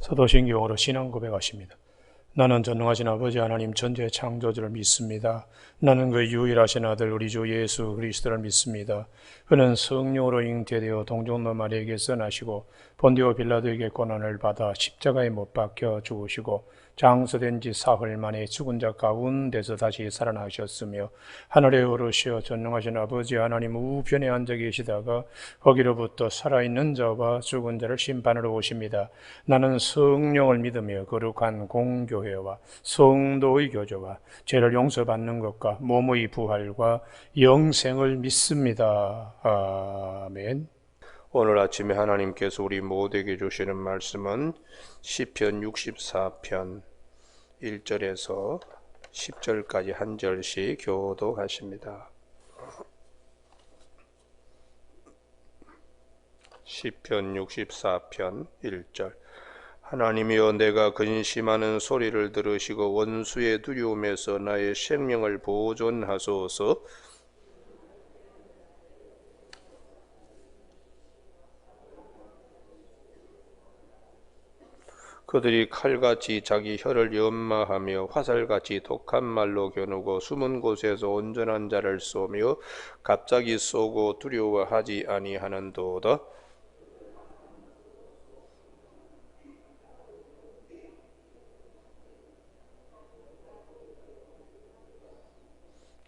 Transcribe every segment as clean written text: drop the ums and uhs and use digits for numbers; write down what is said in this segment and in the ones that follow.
사도신경으로 신앙 고백하십니다. 나는 전능하신 아버지 하나님 전지의 창조주를 믿습니다. 나는 그 유일하신 아들 우리 주 예수 그리스도를 믿습니다. 그는 성령으로 잉태되어 동정녀 마리아에게서 나시고 본디오 빌라도에게 고난을 받아 십자가에 못 박혀 죽으시고 장사된 지 사흘 만에 죽은 자 가운데서 다시 살아나셨으며 하늘에 오르시어 전능하신 아버지 하나님 우편에 앉아 계시다가 거기로부터 살아있는 자와 죽은 자를 심판하러 오십니다. 나는 성령을 믿으며 거룩한 공교회와 성도의 교제와 죄를 용서받는 것과 몸의 부활과 영생을 믿습니다. 아멘. 오늘 아침에 하나님께서 우리 모두에게 주시는 말씀은 시편 64편 1절에서 10절까지 한 절씩 교독하십니다. 시편 64편 1절. 하나님이여, 내가 근심하는 소리를 들으시고 원수의 두려움에서 나의 생명을 보존하소서. 그들이 칼같이 자기 혀를 연마하며 화살같이 독한 말로 겨누고 숨은 곳에서 온전한 자를 쏘며 갑자기 쏘고 두려워하지 아니하는도다.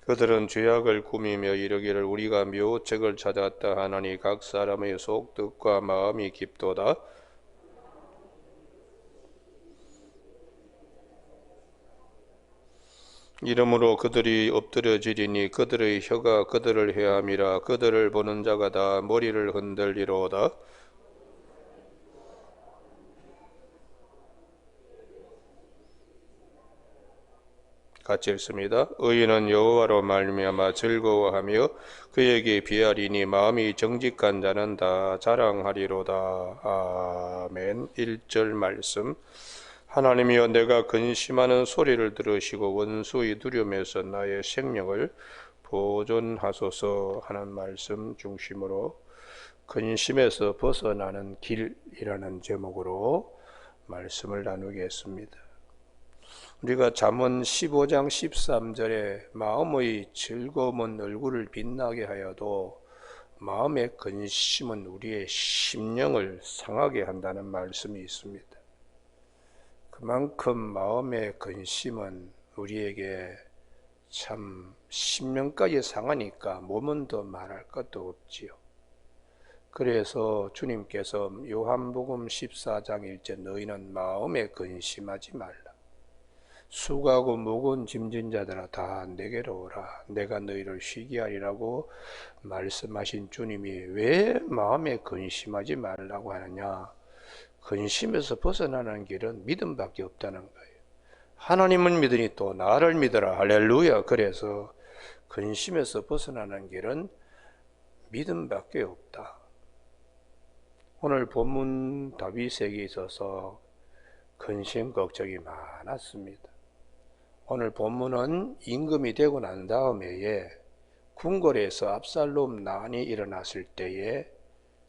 그들은 죄악을 꾸미며 이르기를 우리가 묘책을 찾았다 하나니 각 사람의 속뜻과 마음이 깊도다. 이러므로 그들이 엎드려지리니 그들의 혀가 그들을 해함이라. 그들을 보는 자가 다 머리를 흔들리로다. 같이 읽습니다. 의인은 여호와로 말미암아 즐거워하며 그에게 비하리니 마음이 정직한 자는 다 자랑하리로다. 아멘. 1절 말씀. 하나님이여, 내가 근심하는 소리를 들으시고 원수의 두려움에서 나의 생명을 보존하소서 하는 말씀 중심으로 근심에서 벗어나는 길이라는 제목으로 말씀을 나누겠습니다. 우리가 잠언 15장 13절에 마음의 즐거움은 얼굴을 빛나게 하여도 마음의 근심은 우리의 심령을 상하게 한다는 말씀이 있습니다. 그만큼 마음의 근심은 우리에게 참 심령까지 상하니까 몸은 더 말할 것도 없지요. 그래서 주님께서 요한복음 14장 1절 너희는 마음에 근심하지 말라. 수고하고 무거운 짐진 자들아 다 내게로 오라. 내가 너희를 쉬게 하리라고 말씀하신 주님이 왜 마음에 근심하지 말라고 하느냐? 근심에서 벗어나는 길은 믿음밖에 없다는 거예요. 하나님을 믿으니 또 나를 믿어라. 할렐루야. 그래서 근심에서 벗어나는 길은 믿음밖에 없다. 오늘 본문 다윗에게 있어서 근심 걱정이 많았습니다. 오늘 본문은 임금이 되고 난 다음에 궁궐에서 압살롬 난이 일어났을 때에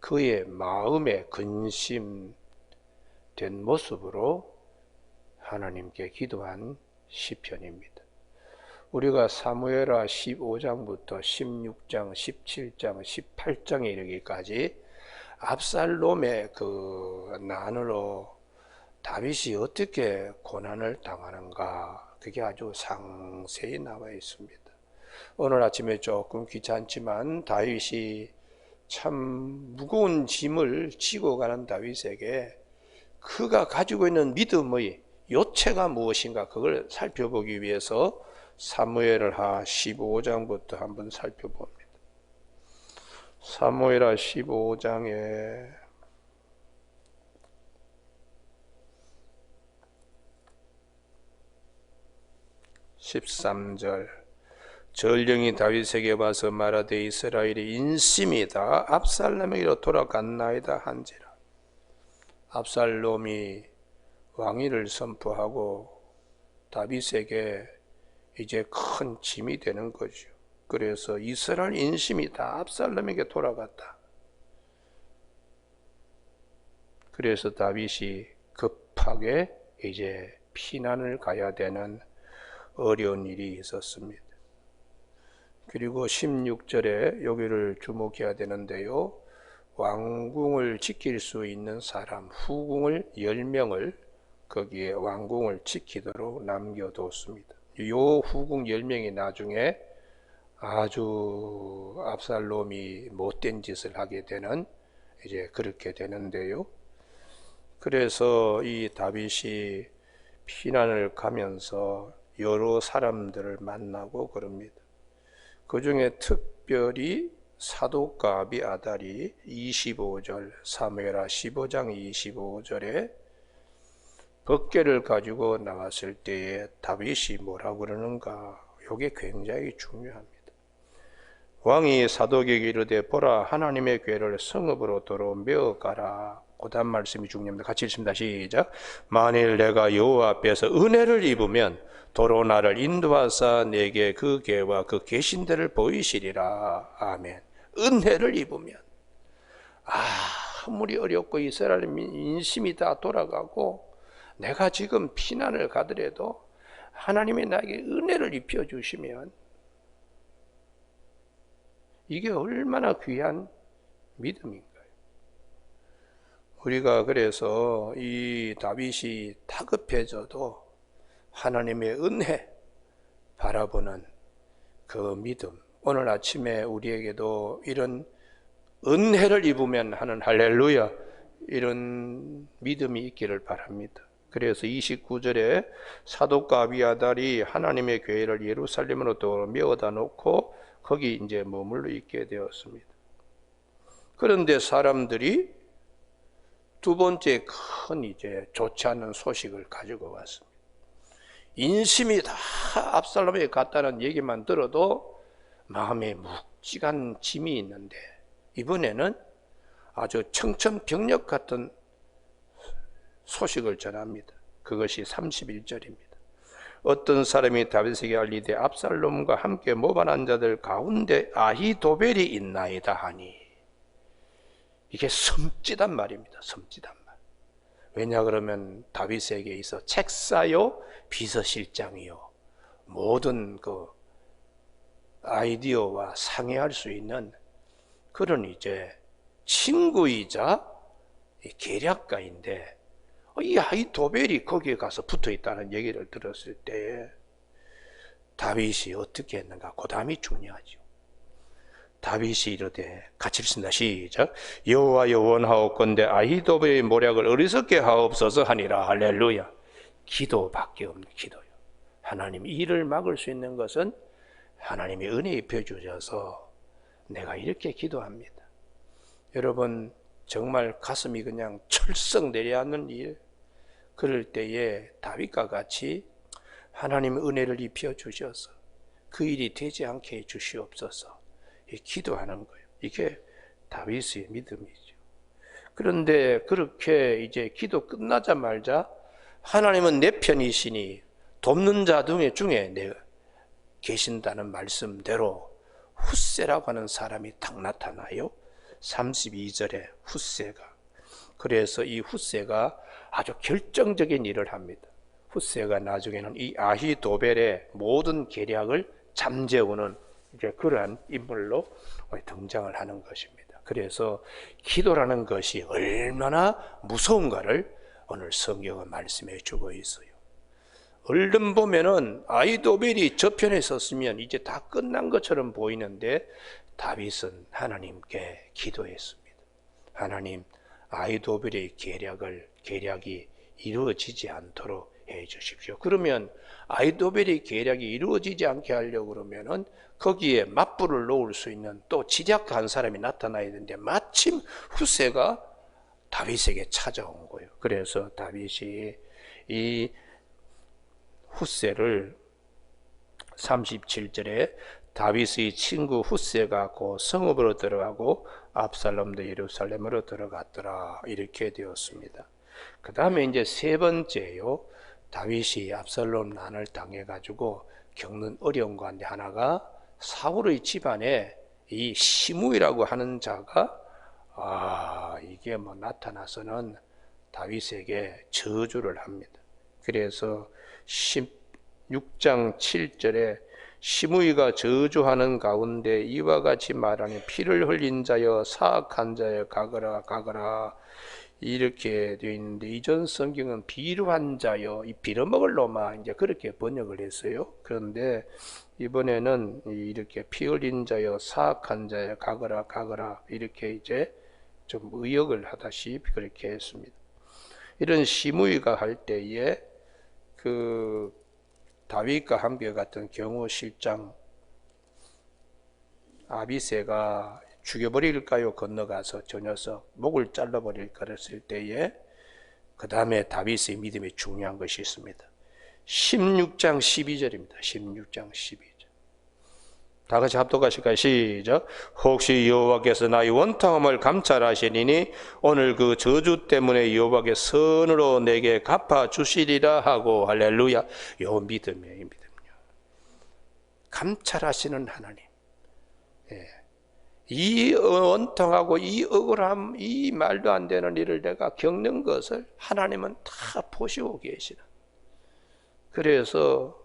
그의 마음에 근심된 모습으로 하나님께 기도한 시편입니다. 우리가 사무엘하 15장부터 16장, 17장, 18장에 이르기까지 압살롬의 그 난으로 다윗이 어떻게 고난을 당하는가, 그게 아주 상세히 나와 있습니다. 오늘 아침에 조금 귀찮지만 다윗이 참 무거운 짐을 지고 가는 다윗에게 그가 가지고 있는 믿음의 요체가 무엇인가, 그걸 살펴보기 위해서 사무엘하 15장부터 한번 살펴봅니다. 사무엘하 15장에 13절. 전령이 다윗에게 와서 말하되 이스라엘의 인심이 다 압살롬에게로 돌아갔나이다 한지라. 압살롬이 왕위를 선포하고 다윗에게 이제 큰 짐이 되는 거죠. 그래서 이스라엘 인심이 다 압살롬에게 돌아갔다. 그래서 다윗이 급한 급하게 이제 피난을 가야 되는 어려운 일이 있었습니다. 그리고 16절에 여기를 주목해야 되는데요. 왕궁을 지킬 수 있는 사람, 후궁을 10명을 거기에 왕궁을 지키도록 남겨뒀습니다. 이 후궁 10명이 나중에 아주 압살롬이 못된 짓을 하게 되는 이제 그렇게 되는데요. 그래서 이 다윗이 피난을 가면서 여러 사람들을 만나고 그럽니다. 그 중에 특별히 사독과 아비아달이 25절, 사무엘하 15장 25절에 법궤를 가지고 나왔을 때에 다윗이 뭐라고 그러는가? 이게 굉장히 중요합니다. 왕이 사독에게 이르되 보라 하나님의 궤를 성읍으로 도로 메어 가라. 그 다음 말씀이 중요합니다. 같이 읽습니다. 시작. 만일 내가 여호와 앞에서 은혜를 입으면 도로 나를 인도하사 내게 그 궤와 그 계신들을 보이시리라. 아멘. 은혜를 입으면 아무리 어렵고 이스라엘 인심이 다 돌아가고 내가 지금 피난을 가더라도 하나님이 나에게 은혜를 입혀주시면 이게 얼마나 귀한 믿음인가요? 우리가 그래서 이 다윗이 다급해져도 하나님의 은혜 바라보는 그 믿음, 오늘 아침에 우리에게도 이런 은혜를 입으면 하는 할렐루야 이런 믿음이 있기를 바랍니다. 그래서 29절에 사독과 아비아달이 하나님의 궤를 예루살렘으로 또 메어다 놓고 거기 이제 머물러 있게 되었습니다. 그런데 사람들이 두 번째 큰 이제 좋지 않은 소식을 가지고 왔습니다. 인심이 다 압살롬에게 갔다는 얘기만 들어도 마음에 묵직한 짐이 있는데 이번에는 아주 청천벽력 같은 소식을 전합니다. 그것이 31절입니다. 어떤 사람이 다윗에게 알리되 압살롬과 함께 모반한 자들 가운데 아히도벨이 있나이다 하니, 이게 섬찟한 말입니다. 섬찟한 말. 왜냐 그러면 다윗에게 있어 책사요 비서실장이요 모든 그 아이디어와 상의할 수 있는 그런 이제 친구이자 계략가인데 이 아히도벨이 거기에 가서 붙어 있다는 얘기를 들었을 때 다윗이 어떻게 했는가? 그 다음이 중요하죠. 다윗이 이르되 같이 읽습니다. 시작. 여호와여 원하옵건대 아히도벨의 모략을 어리석게 하옵소서 하니라. 할렐루야. 기도밖에 없는 기도요. 하나님 이를 막을 수 있는 것은 하나님의 은혜 입혀 주셔서 내가 이렇게 기도합니다. 여러분 정말 가슴이 그냥 철썩 내려앉는 일, 그럴 때에 다윗과 같이 하나님의 은혜를 입혀 주셔서 그 일이 되지 않게 해 주시옵소서 기도하는 거예요. 이게 다윗의 믿음이죠. 그런데 그렇게 이제 기도 끝나자마자 하나님은 내 편이시니 돕는 자 중에 내가 계신다는 말씀대로 훗세라고 하는 사람이 딱 나타나요. 32절에 훗세가. 그래서 이 훗세가 아주 결정적인 일을 합니다. 훗세가 나중에는 이 아히도벨의 모든 계략을 잠재우는 이제 그러한 인물로 등장을 하는 것입니다. 그래서 기도라는 것이 얼마나 무서운가를 오늘 성경은 말씀해 주고 있어요. 얼른 보면은 아히도벨이 저편에 섰으면 이제 다 끝난 것처럼 보이는데 다윗은 하나님께 기도했습니다. 하나님, 아히도벨의 계략이 이루어지지 않도록 해 주십시오. 그러면 아히도벨의 계략이 이루어지지 않게 하려고 그러면은 거기에 맞불을 놓을 수 있는 또 지략한 사람이 나타나야 되는데 마침 훗세가 다윗에게 찾아온 거예요. 그래서 다윗이 이 훗세를 37절에 다윗의 친구 훗세가 그 성읍으로 들어가고 압살롬도 예루살렘으로 들어갔더라 이렇게 되었습니다. 그 다음에 이제 세 번째요. 다윗이 압살롬 난을 당해가지고 겪는 어려운 가운데 하나가 사울의 집안에 이 시므이라고 하는 자가 이게 나타나서는 다윗에게 저주를 합니다. 그래서 16장 7절에 시므이가 저주하는 가운데 이와 같이 말하니 피를 흘린 자여 사악한 자여 가거라 가거라 이렇게 되어 있는데, 이전 성경은 비루한 자여, 이 빌어먹을 놈아 이제 그렇게 번역을 했어요. 그런데 이번에는 이렇게 피 흘린 자여 사악한 자여 가거라 가거라 이렇게 이제 좀 의역을 하다시피 그렇게 했습니다. 이런 시므이가 할 때에 그 다윗과 함께 갔던 경호 실장 아비새가 죽여버릴까요? 건너가서 저 녀석 목을 잘라버릴까 그랬을 때에 그 다음에 다윗의 믿음이 중요한 것이 있습니다. 16장 12절입니다. 16장 12절. 다 같이 합독하실까요? 시작. 혹시 여호와께서 나의 원통함을 감찰하시리니 오늘 그 저주 때문에 여호와께 선으로 내게 갚아주시리라 하고 할렐루야. 요 믿음이에요. 믿음이요. 감찰하시는 하나님. 예. 이 원통하고 이 억울함, 이 말도 안 되는 일을 내가 겪는 것을 하나님은 다 보시고 계시는. 그래서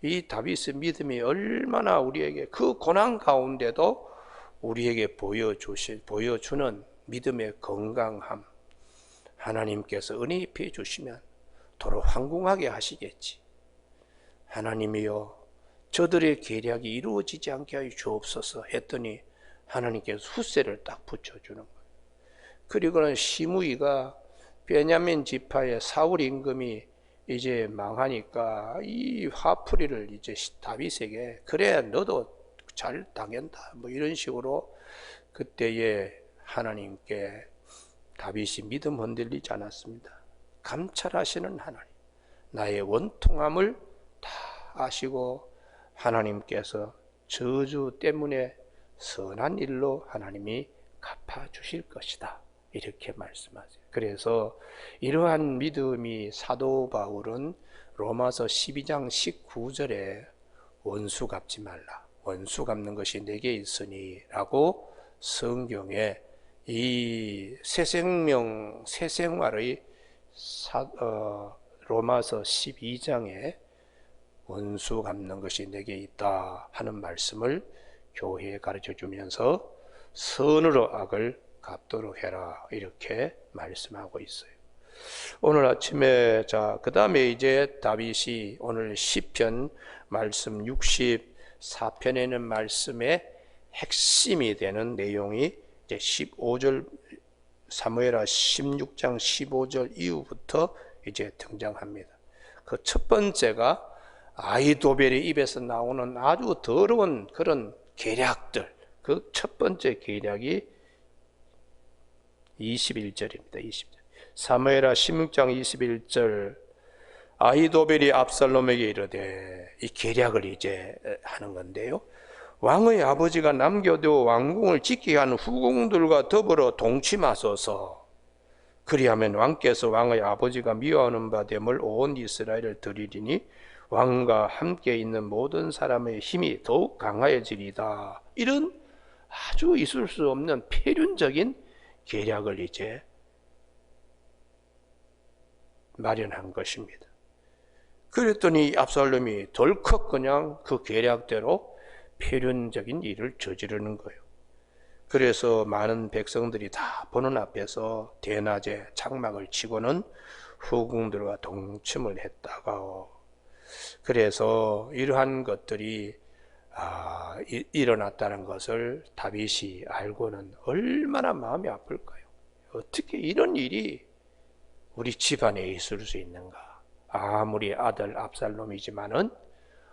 이 다윗의 믿음이 얼마나 우리에게 그 고난 가운데도 우리에게 보여주는 믿음의 건강함, 하나님께서 은혜 입혀 주시면 도로 황궁하게 하시겠지. 하나님이여 저들의 계략이 이루어지지 않게 하여 주옵소서 했더니 하나님께서 후세를 딱 붙여주는 거예요. 그리고는 시므이가 베냐민 지파의 사울 임금이 이제 망하니까 이 화풀이를 이제 다윗에게 그래 너도 잘 당한다 뭐 이런 식으로 그때에 하나님께 다윗이 믿음 흔들리지 않았습니다. 감찰하시는 하나님, 나의 원통함을 다 아시고 하나님께서 저주 때문에 선한 일로 하나님이 갚아주실 것이다 이렇게 말씀하세요. 그래서 이러한 믿음이 사도 바울은 로마서 12장 19절에 원수 갚지 말라, 원수 갚는 것이 내게 있으니 라고 성경에 이 새생명 새생활의 로마서 12장에 원수 갚는 것이 내게 있다 하는 말씀을 교회에 가르쳐 주면서 선으로 악을 갚도록 해라 이렇게 말씀하고 있어요. 오늘 아침에 그 다음에 이제 다윗이 오늘 시편 말씀 64편에는 말씀의 핵심이 되는 내용이 이제 15절 사무엘하 16장 15절 이후부터 이제 등장합니다. 그 첫 번째가 아히도벨의 입에서 나오는 아주 더러운 그런 계략들, 그 첫 번째 계략이 21절입니다. 20절. 사무엘하 16장 21절 아히도벨이 압살롬에게 이르되 이 계략을 이제 하는 건데요. 왕의 아버지가 남겨두어 왕궁을 지키게 하는 후궁들과 더불어 동침하소서. 그리하면 왕께서 왕의 아버지가 미워하는 바 됨을 온 이스라엘을 드리리니 왕과 함께 있는 모든 사람의 힘이 더욱 강하여지리다. 이런 아주 있을 수 없는 필연적인 계략을 이제 마련한 것입니다. 그랬더니 압살롬이 덜컥 그냥 그 계략대로 필연적인 일을 저지르는 거예요. 그래서 많은 백성들이 다 보는 앞에서 대낮에 장막을 치고는 후궁들과 동침을 했다가, 그래서 이러한 것들이 일어났다는 것을 다윗이 알고는 얼마나 마음이 아플까요? 어떻게 이런 일이 우리 집안에 있을 수 있는가? 아무리 아들 압살롬이지만은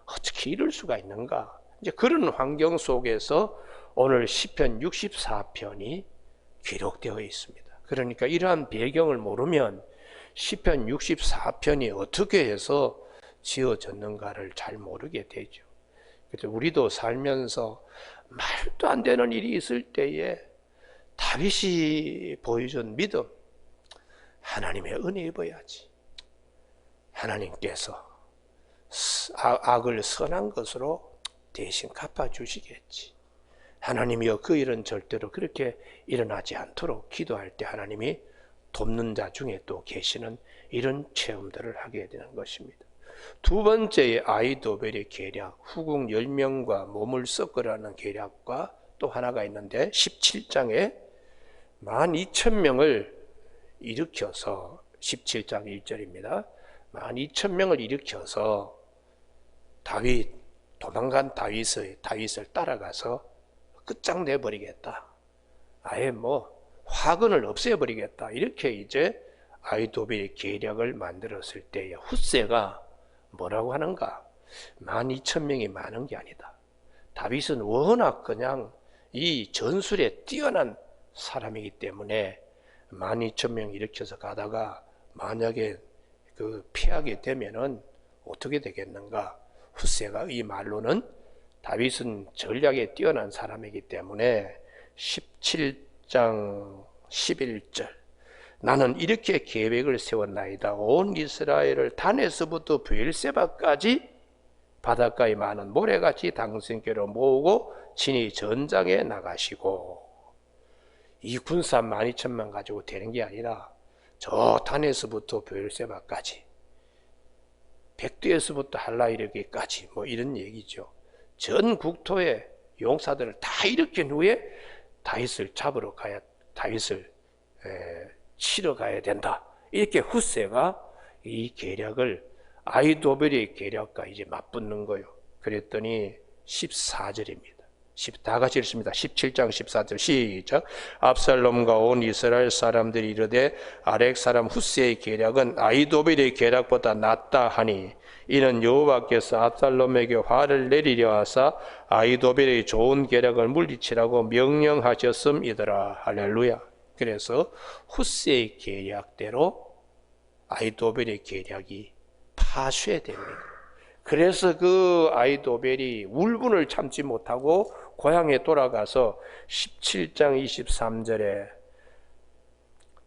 어떻게 이럴 수가 있는가? 이제 그런 환경 속에서 오늘 시편 64편이 기록되어 있습니다. 그러니까 이러한 배경을 모르면 시편 64편이 어떻게 해서 지어졌는가를 잘 모르게 되죠. 그래서 우리도 살면서 말도 안 되는 일이 있을 때에 다윗이 보여준 믿음, 하나님의 은혜 입어야지. 하나님께서 악을 선한 것으로 대신 갚아주시겠지. 하나님이여 그 일은 절대로 그렇게 일어나지 않도록 기도할 때 하나님이 돕는 자 중에 또 계시는 이런 체험들을 하게 되는 것입니다. 두 번째의 아히도벨의 계략, 후궁 10명과 몸을 섞으라는 계략과 또 하나가 있는데 17장에 12,000명을 일으켜서 17장 1절입니다. 12,000명을 일으켜서 도망간 다윗을 따라가서 끝장내버리겠다. 아예 화근을 없애버리겠다. 이렇게 이제 아히도벨의 계략을 만들었을 때에 훗새가 뭐라고 하는가? 12,000명이 많은 게 아니다. 다윗은 워낙 그냥 이 전술에 뛰어난 사람이기 때문에 12,000명 일으켜서 가다가 만약에 피하게 되면은 어떻게 되겠는가? 훗새가 이 말로는 다윗은 전략에 뛰어난 사람이기 때문에 17장 11절 나는 이렇게 계획을 세웠나이다. 온 이스라엘을 단에서부터 브엘세바까지 바닷가에 많은 모래같이 당신께로 모으고 친히 전장에 나가시고. 이 군사 12,000만 가지고 되는 게 아니라 저 단에서부터 브엘세바까지, 백두에서부터 할라이르기까지 이런 얘기죠. 전 국토의 용사들을 다 일으킨 후에 다윗을 치러 가야 된다. 이렇게 훗새가 이 계략을 아히도벨의 계략과 이제 맞붙는 거예요. 그랬더니 14절입니다. 다 같이 읽습니다. 17장 14절 시작. 압살롬과 온 이스라엘 사람들이 이르되 아렉 사람 훗새의 계략은 아히도벨의 계략보다 낫다 하니 이는 여호와께서 압살롬에게 화를 내리려 하사 아히도벨의 좋은 계략을 물리치라고 명령하셨음이더라. 할렐루야. 그래서 훗새의 계략대로 아히도벨의 계략이 파쇄됩니다. 그래서 그 아히도벨이 울분을 참지 못하고 고향에 돌아가서 17장 23절에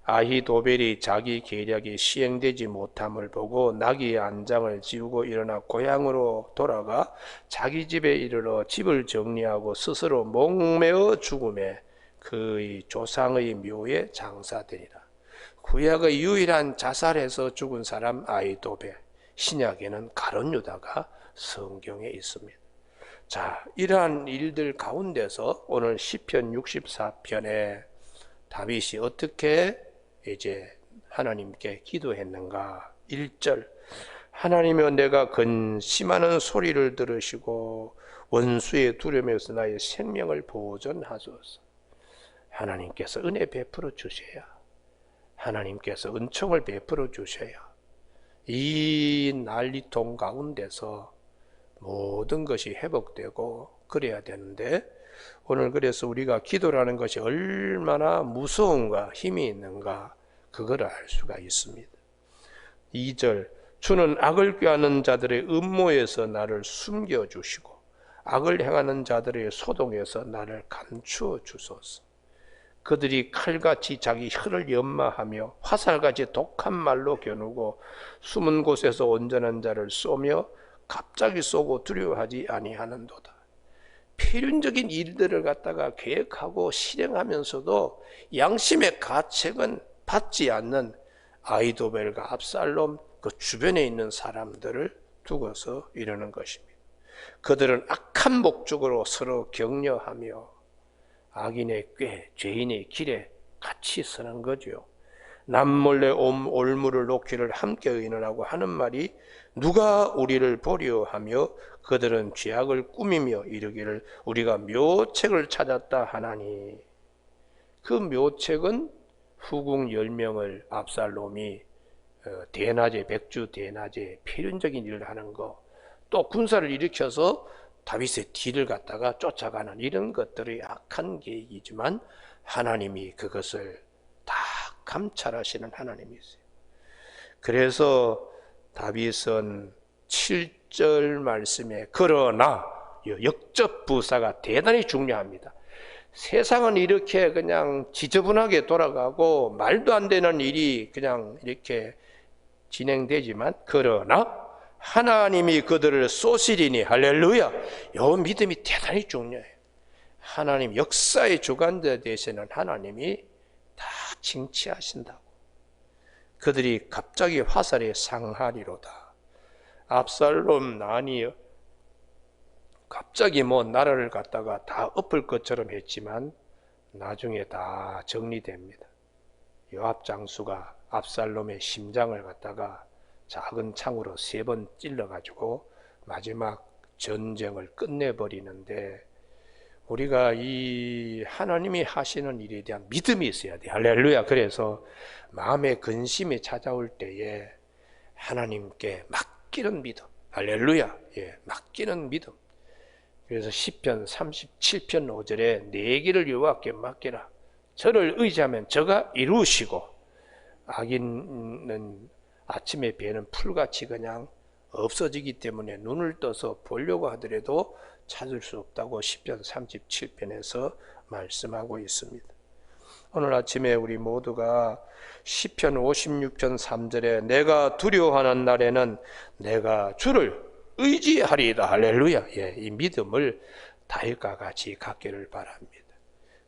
아히도벨이 자기 계략이 시행되지 못함을 보고 나귀의 안장을 지우고 일어나 고향으로 돌아가 자기 집에 이르러 집을 정리하고 스스로 목매어 죽음에 그의 조상의 묘에 장사되니라. 구약의 유일한 자살해서 죽은 사람 아히도벨, 신약에는 가룟 유다가 성경에 있습니다. 자, 이러한 일들 가운데서 오늘 시편 64편에 다윗이 어떻게 이제 하나님께 기도했는가? 1절 하나님이여 내가 근심하는 소리를 들으시고 원수의 두려움에서 나의 생명을 보존하소서. 하나님께서 은혜 베풀어 주셔야, 하나님께서 은총을 베풀어 주셔야 이 난리통 가운데서 모든 것이 회복되고 그래야 되는데, 오늘 그래서 우리가 기도라는 것이 얼마나 무서운가 힘이 있는가 그걸 알 수가 있습니다. 2절 주는 악을 꾀하는 자들의 음모에서 나를 숨겨주시고 악을 행하는 자들의 소동에서 나를 감추어 주소서. 그들이 칼같이 자기 혀를 연마하며 화살같이 독한 말로 겨누고 숨은 곳에서 온전한 자를 쏘며 갑자기 쏘고 두려워하지 아니하는도다. 필연적인 일들을 갖다가 계획하고 실행하면서도 양심의 가책은 받지 않는 아히도벨과 압살롬 그 주변에 있는 사람들을 두고서 이러는 것입니다. 그들은 악한 목적으로 서로 격려하며 악인의 꾀, 죄인의 길에 같이 서는 거죠. 남몰래 올무를 놓기를 함께 의논하고 하는 말이 누가 우리를 보려 하며 그들은 죄악을 꾸미며 이르기를 우리가 묘책을 찾았다 하나니. 그 묘책은 후궁 10명을 압살롬이 대낮에 백주 대낮에 필연적인 일을 하는 거, 또 군사를 일으켜서 다윗의 뒤를 갖다가 쫓아가는 이런 것들이 악한 계획이지만 하나님이 그것을 다 감찰하시는 하나님이세요. 그래서 다윗은 7절 말씀에 그러나, 역접부사가 대단히 중요합니다. 세상은 이렇게 그냥 지저분하게 돌아가고 말도 안 되는 일이 그냥 이렇게 진행되지만 그러나 하나님이 그들을 쏘시리니. 할렐루야. 이 믿음이 대단히 중요해요. 하나님 역사의 주관자 되시는 하나님이 다 징치하신다고. 그들이 갑자기 화살에 상하리로다. 압살롬 난이 갑자기 나라를 갖다가 다 엎을 것처럼 했지만 나중에 다 정리됩니다. 요압 장수가 압살롬의 심장을 갖다가 작은 창으로 3번 찔러가지고 마지막 전쟁을 끝내버리는데, 우리가 이 하나님이 하시는 일에 대한 믿음이 있어야 돼. 할렐루야. 그래서 마음의 근심이 찾아올 때에 하나님께 맡기는 믿음. 할렐루야. 맡기는 믿음. 그래서 시편 37편 5절에 내 길을 여호와께 맡기라. 저를 의지하면 저가 이루시고, 악인은 아침에 배는 풀같이 그냥 없어지기 때문에 눈을 떠서 보려고 하더라도 찾을 수 없다고 시편 37편에서 말씀하고 있습니다. 오늘 아침에 우리 모두가 시편 56편 3절에 내가 두려워하는 날에는 내가 주를 의지하리이다. 할렐루야. 이 믿음을 다윗과 같이 갖기를 바랍니다.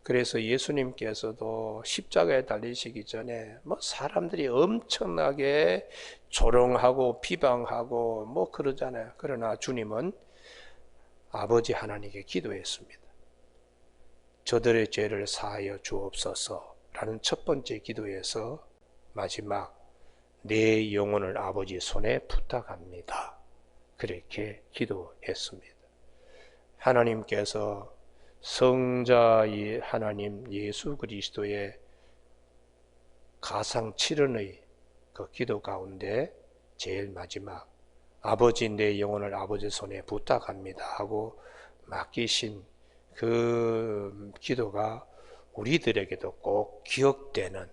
그래서 예수님께서도 십자가에 달리시기 전에 사람들이 엄청나게 조롱하고 비방하고 그러잖아요. 그러나 주님은 아버지 하나님께 기도했습니다. 저들의 죄를 사하여 주옵소서 라는 첫 번째 기도에서 마지막 내 영혼을 아버지 손에 부탁합니다. 그렇게 기도했습니다. 하나님께서 성자의 하나님 예수 그리스도의 가상 7원의 그 기도 가운데 제일 마지막 아버지 내 영혼을 아버지 손에 부탁합니다 하고 맡기신 그 기도가 우리들에게도 꼭 기억되는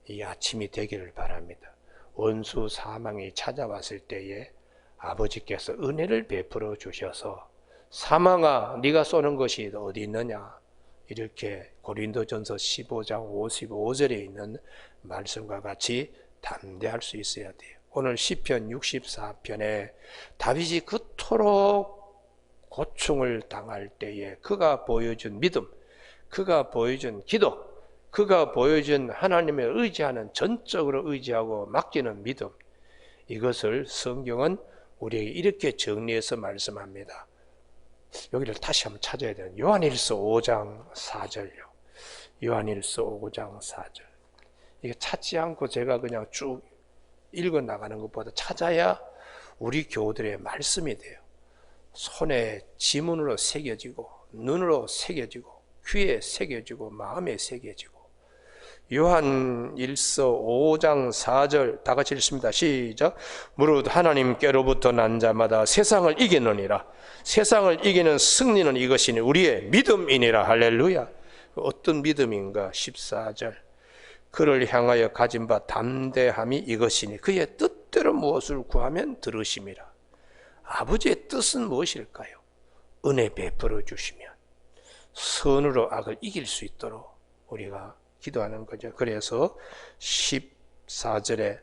이 아침이 되기를 바랍니다. 원수 사망이 찾아왔을 때에 아버지께서 은혜를 베풀어 주셔서 사망아 네가 쏘는 것이 어디 있느냐, 이렇게 고린도전서 15장 55절에 있는 말씀과 같이 담대할 수 있어야 돼요. 오늘 시편 64편에 다윗이 그토록 고충을 당할 때에 그가 보여준 믿음, 그가 보여준 기도, 그가 보여준 하나님의 의지하는, 전적으로 의지하고 맡기는 믿음, 이것을 성경은 우리에게 이렇게 정리해서 말씀합니다. 여기를 다시 한번 찾아야 돼요. 요한일서 5장 4절요. 요한일서 5장 4절. 이게 찾지 않고 제가 그냥 쭉 읽어 나가는 것보다 찾아야 우리 교우들의 말씀이 돼요. 손에 지문으로 새겨지고, 눈으로 새겨지고, 귀에 새겨지고, 마음에 새겨지고. 요한일서 5장 4절 다 같이 읽습니다. 시작. 무릇 하나님께로부터 난 자마다 세상을 이기느니라. 세상을 이기는 승리는 이것이니 우리의 믿음이니라. 할렐루야. 어떤 믿음인가? 14절. 그를 향하여 가진 바 담대함이 이것이니 그의 뜻대로 무엇을 구하면 들으심이라. 아버지의 뜻은 무엇일까요? 은혜 베풀어 주시면 선으로 악을 이길 수 있도록 우리가 기도하는 거죠. 그래서 14절에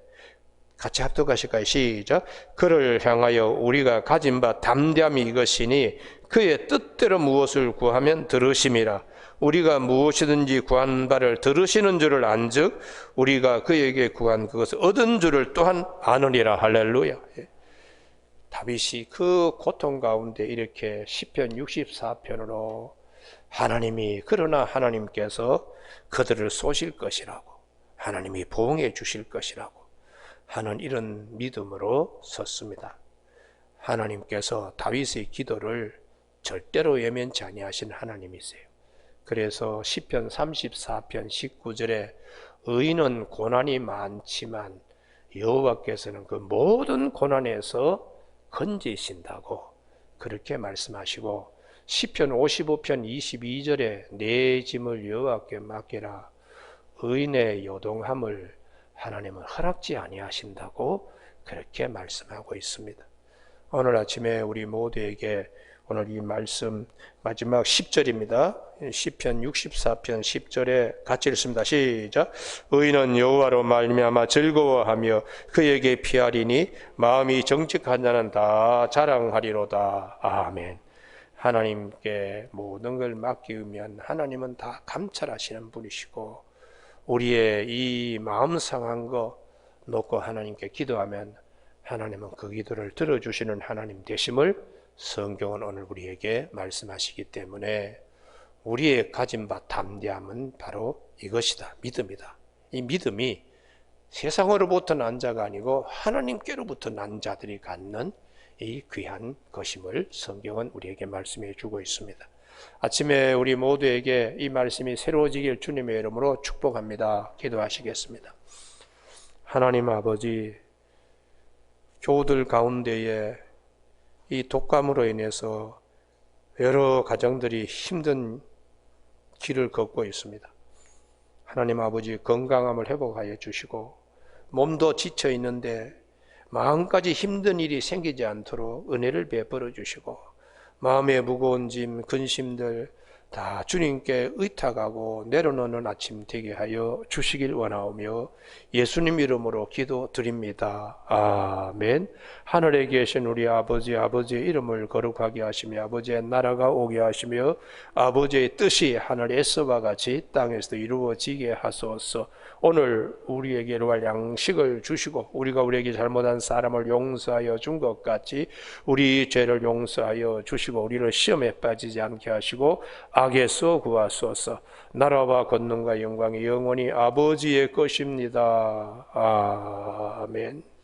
같이 합독하실까요? 시작. 그를 향하여 우리가 가진 바 담대함이 이것이니 그의 뜻대로 무엇을 구하면 들으심이라. 우리가 무엇이든지 구한 바를 들으시는 줄을 안즉 우리가 그에게 구한 그것을 얻은 줄을 또한 아느니라. 할렐루야. 다윗이 그 고통 가운데 이렇게 시편 64편으로 그러나 하나님께서 그들을 쏘실 것이라고, 하나님이 보응해 주실 것이라고 하는 이런 믿음으로 섰습니다. 하나님께서 다윗의 기도를 절대로 외면치 아니하신 하나님이세요. 그래서 시편 34편 19절에 의인은 고난이 많지만 여호와께서는 그 모든 고난에서 건지신다고 그렇게 말씀하시고, 시편 55편 22절에 내 짐을 여호와께 맡기라. 의인의 요동함을 하나님은 허락지 아니하신다고 그렇게 말씀하고 있습니다. 오늘 아침에 우리 모두에게 오늘 이 말씀 마지막 10절입니다. 시편 64편 10절에 같이 읽습니다. 시작. 의인은 여호와로 말미암아 즐거워하며 그에게 피하리니 마음이 정직한 자는 다 자랑하리로다. 아멘. 하나님께 모든 걸 맡기면 하나님은 다 감찰하시는 분이시고, 우리의 이 마음 상한 거, 놓고 하나님께 기도하면 하나님은 그 기도를 들어주시는 하나님 되심을 성경은 오늘 우리에게 말씀하시기 때문에 우리의 가진 바 담대함은 바로 이것이다. 믿음이다. 이 믿음이 세상으로부터 난 자가 아니고 하나님께로부터 난 자들이 갖는 이 귀한 것임을 성경은 우리에게 말씀해 주고 있습니다. 아침에 우리 모두에게 이 말씀이 새로워지길 주님의 이름으로 축복합니다. 기도하시겠습니다. 하나님 아버지, 교우들 가운데에 이 독감으로 인해서 여러 가정들이 힘든 길을 걷고 있습니다. 하나님 아버지, 건강함을 회복하여 주시고 몸도 지쳐 있는데 마음까지 힘든 일이 생기지 않도록 은혜를 베풀어 주시고 마음의 무거운 짐, 근심들 다 주님께 의탁하고 내려놓는 아침 되게 하여 주시길 원하오며 예수님 이름으로 기도드립니다. 아멘. 하늘에 계신 우리 아버지, 아버지의 이름을 거룩하게 하시며 아버지의 나라가 오게 하시며 아버지의 뜻이 하늘에서와 같이 땅에서도 이루어지게 하소서. 오늘 우리에게 이루할 양식을 주시고 우리가 우리에게 잘못한 사람을 용서하여 준 것 같이 우리 죄를 용서하여 주시고 우리를 시험에 빠지지 않게 하시고 악에서 구하소서. 나라와 권능과 영광이 영원히 아버지의 것입니다. 아멘.